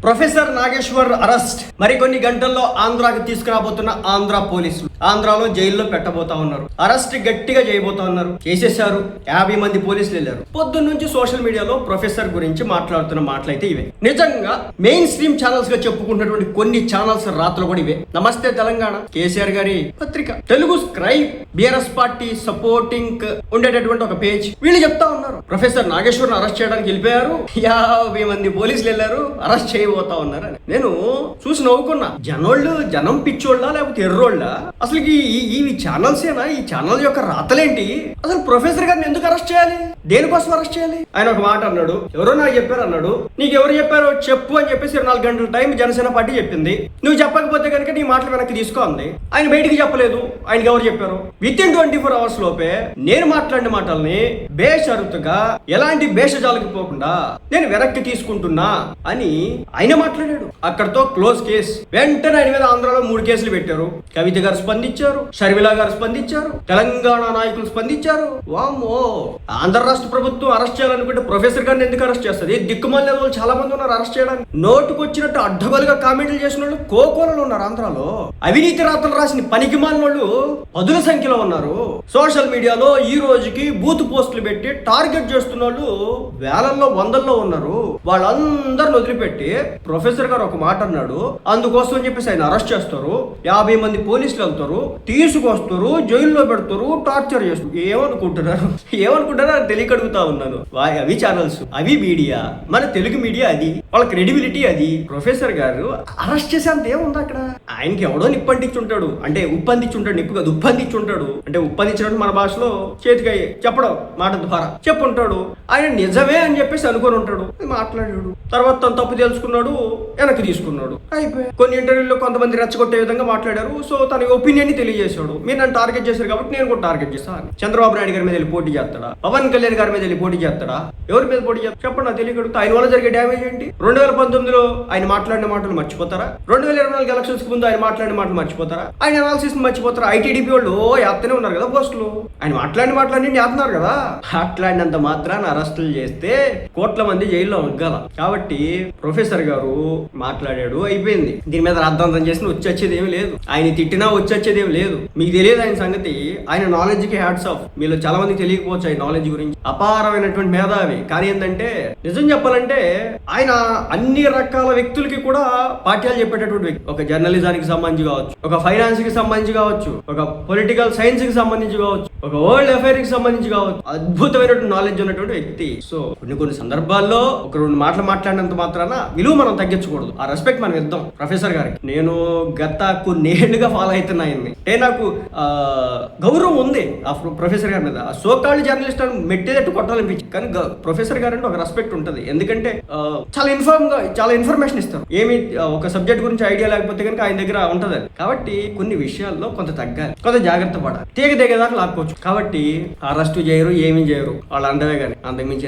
Professor Nageshwar arrest. మరికొన్ని గంటల్లో ఆంధ్రాకి తీసుకురాబోతున్న ఆంధ్ర పోలీసులు ఆంధ్రాలో జైల్లో పెట్టబోతా ఉన్నారు. అరెస్ట్ గట్టిగా చేయబోతా ఉన్నారు. చేసేశారు. 50 మంది పోలీసులు వెళ్ళారు. పొద్దున్న నుంచి సోషల్ మీడియాలో ప్రొఫెసర్ గురించి మాట్లాడుతున్న మాటలైతే ఇవే. నిజంగా మెయిన్ స్ట్రీమ్ ఛానల్స్ గా చెప్పుకుంటున్నటువంటి కొన్ని ఛానల్స్ రాత్రులు కూడా ఇవే. నమస్తే తెలంగాణ, కేసీఆర్ గారి పత్రిక, Telugu scribe, BRS party supporting ఉండేటటువంటి ఒక పేజ్. వీళ్ళు చెప్తా ఉన్నారు ప్రొఫెసర్ నాగేశ్వర్ అరెస్ట్ చేయడానికి వెళ్ళిపోయారు. 50 మంది పోలీసులు వెళ్ళారు, అరెస్ట్ చేయబోతా ఉన్నారు అని. నేను చూసి నవ్వుకున్నా. జనం పిచ్చోళ్ళ లేకపోతే ఎర్రోళ్ళ? అసలు ఈ ఛానల్స్ ఏనా? ఈ ఛానల్ యొక్క రాతలేంటి? అసలు ప్రొఫెసర్ గారిని ఎందుకు అరెస్ట్ చేయాలి? దేనికోసం అరెస్ట్ చేయాలి? ఆయన ఒక మాట అన్నాడు, ఎవరో నాకు చెప్పారు అన్నాడు. నీకు ఎవరు చెప్పారో చెప్పు అని చెప్పేసి 24 గంటల టైం జనసేన పార్టీ చెప్పింది. నువ్వు చెప్పకపోతే కనుక నీ మాటలు వెనక్కి తీసుకో అంది. ఆయన బయటికి చెప్పలేదు. ఆయనకి ఎవరు చెప్పారు? విత్ ఇన్ 24 అవర్స్ లోపే నేను మాట్లాడిన మాటల్ని బేషరతుగా ఎలాంటి భేషజాలకు పోకుండా నేను వెనక్కి తీసుకుంటున్నా అని ఆయన మాట్లాడాడు. అక్కడతో క్లోజ్ కేస్. వెంటనే ఆయన మీద ఆంధ్రాలో 3 కేసులు పెట్టారు. కవిత గారు స్పందించారు, షర్మిల గారు స్పందించారు, తెలంగాణ నాయకులు స్పందించారు. వామ్మో, ఆంధ్ర రాష్ట్ర ప్రభుత్వం అరెస్ట్ చేయాలనుకుంటే ప్రొఫెసర్ గారిని ఎందుకు అరెస్ట్ చేస్తుంది? దిక్కుమాలిన వాళ్ళు చాలా మంది ఉన్నారు అరెస్ట్ చేయడానికి. నోటుకు వచ్చినట్టు అడ్డగోలుగా కామెంట్లు చేసిన వాళ్ళు కోకోలలో ఉన్నారు ఆంధ్రాలో. అవినీతి రాతలు రాసిన పనికి మాలిన వాళ్ళు పదుల సంఖ్యలో ఉన్నారు. సోషల్ మీడియాలో ఈ రోజుకి బూత్ పోస్టులు పెట్టి టార్గెట్ చేస్తున్న వాళ్ళు వేలల్లో వందల్లో ఉన్నారు. వాళ్ళందరిని వదిలిపెట్టి ప్రొఫెసర్ గారు ఒక మాట అన్నాడు, అందుకోసం అని చెప్పేసి ఆయన అరెస్ట్ చేస్తారు. 50 మంది పోలీసులు వెళ్తారు, తీసుకొస్తారు, జైల్లో పెడతారు, టార్చర్ చేస్తారు. ఏమనుకుంటారు తెలియక అడుగుతా ఉన్నాను. అవి ఛానల్స్, అవి మీడియా, మన తెలుగు మీడియా అది, వాళ్ళ క్రెడిబిలిటీ అది. ప్రొఫెసర్ గారు అరెస్ట్ చేసేంత ఏముంది అక్కడ? ఆయనకి ఎవడో నిప్పంటించుంటాడు, అంటే ఉప్పందించుంటాడు, నిప్పు కాదు ఉప్పందించుంటాడు. అంటే ఉప్పందించడం మన భాషలో చేతికి చెప్పడం మాట ద్వారా చెప్పుంటాడు. ఆయన నిజమే అని చెప్పేసి అనుకొని ఉంటాడు, మాట్లాడాడు. తర్వాత తను తప్పు తెలుసుకున్నాడు, వెనక్కి తీసుకున్నాడు, అయిపోయి. కొన్ని ఇంటర్వ్యూలో కొంతమంది రెచ్చగొట్టే విధంగా మాట్లాడారు. సో తన ఒపీనియన్ ని తెలియజేశాడు. మీరు నన్ను టార్గెట్ చేశారు కాబట్టి నేను కూడా టార్గెట్ చేస్తాను. చంద్రబాబు నాయుడు గారి మీద వెళ్ళి పోటీ చేస్తాడా? పవన్ కళ్యాణ్ గారి మీద వెళ్ళి పోటీ చేస్తాడా? ఎవరి మీద పోటీ చేస్తాడు చెప్పండి, నాకు తెలియకడుగుతా. ఆయన వల్ల జరిగే డ్యామేజ్ ఏంటి? 2019లో ఆయన మాట్లాడిన మాటలు మర్చిపోతారా? 2024 ఎలక్షన్స్ ముందు ఆయన మాట్లాడిన మాటలు మర్చిపోతారా? ఆయన అనాలిసిస్ మర్చిపోతారా? ఐటీడీపీ వాళ్ళు యాత్తనే ఉన్నారు కదా పోస్టులు. ఆయన మాట్లాడిన మాటలన్నీ చేస్తున్నారు కదా. మాట్లాడినంత మాత్రాన్ని అరెస్టులు చేస్తే కోట్ల మంది జైల్లో ఉగ్గాల. కాబట్టి ప్రొఫెసర్ గారు మాట్లాడాడు, అయిపోయింది. దీని మీద అర్థాంతం చేసిన వచ్చేది ఏమి లేదు. ఆయన తిట్టినా వచ్చేది ఏమి లేదు. మీకు తెలియదు ఆయన సంగతి. ఆయన నాలెడ్జ్ కి హ్యాట్స్ ఆఫ్. మీలో చాలా మంది తెలియకపోవచ్చు ఆయన నాలెడ్జ్ గురించి. అపారమైనటువంటి మేధావి. కానీ ఏంటంటే నిజం చెప్పాలంటే ఆయన అన్ని రకాల వ్యక్తులకి కూడా పాఠ్యాలు చెప్పేటటువంటి వ్యక్తి. ఒక జర్నలిజానికి సంబంధించి కావచ్చు, ఒక ఫైనాన్స్ కి సంబంధించి కావచ్చు, ఒక పొలిటికల్ సైన్స్ కి సంబంధించి కావచ్చు, ఒక వరల్డ్ అఫైర్ కి సంబంధించి కావచ్చు, అద్భుతమైనటువంటి నాలెడ్జ్ ఉన్నటువంటి వ్యక్తి. సో కొన్ని సందర్భాల్లో ఒక 2 మాటలు మాట్లాడినంత మాత్రాన విలువ మనం తగ్గించకూడదు. ఆ రెస్పెక్ట్ మనం ఇద్దాం ప్రొఫెసర్ గారికి. నేను గత కొన్నేళ్లుగా ఫాలో అవుతున్నా ఆయన్ని. నాకు గౌరవం ఉంది ఆ ప్రొఫెసర్ గారి మీద. సోకాళ్ళు జర్నలిస్ట్ అని మెట్టేటట్టు కొట్టాలనిపించింది. కానీ ప్రొఫెసర్ గారు అంటే ఒక రెస్పెక్ట్ ఉంటుంది. ఎందుకంటే చాలా ఇన్ఫర్మేషన్ ఇస్తారు. ఏమి ఒక సబ్జెక్ట్ గురించి ఐడియా లేకపోతే కనుక ఆయన దగ్గర ఉంటది. కాబట్టి కొన్ని విషయాల్లో కొంత తగ్గాలి, కొంత జాగ్రత్త పడాలి. తీగదాకా లాక్కోవచ్చు. కాబట్టి అరెస్ట్ చేయరు, ఏమీ చేయరు. వాళ్ళు అండవే కానీ అంతకుమించి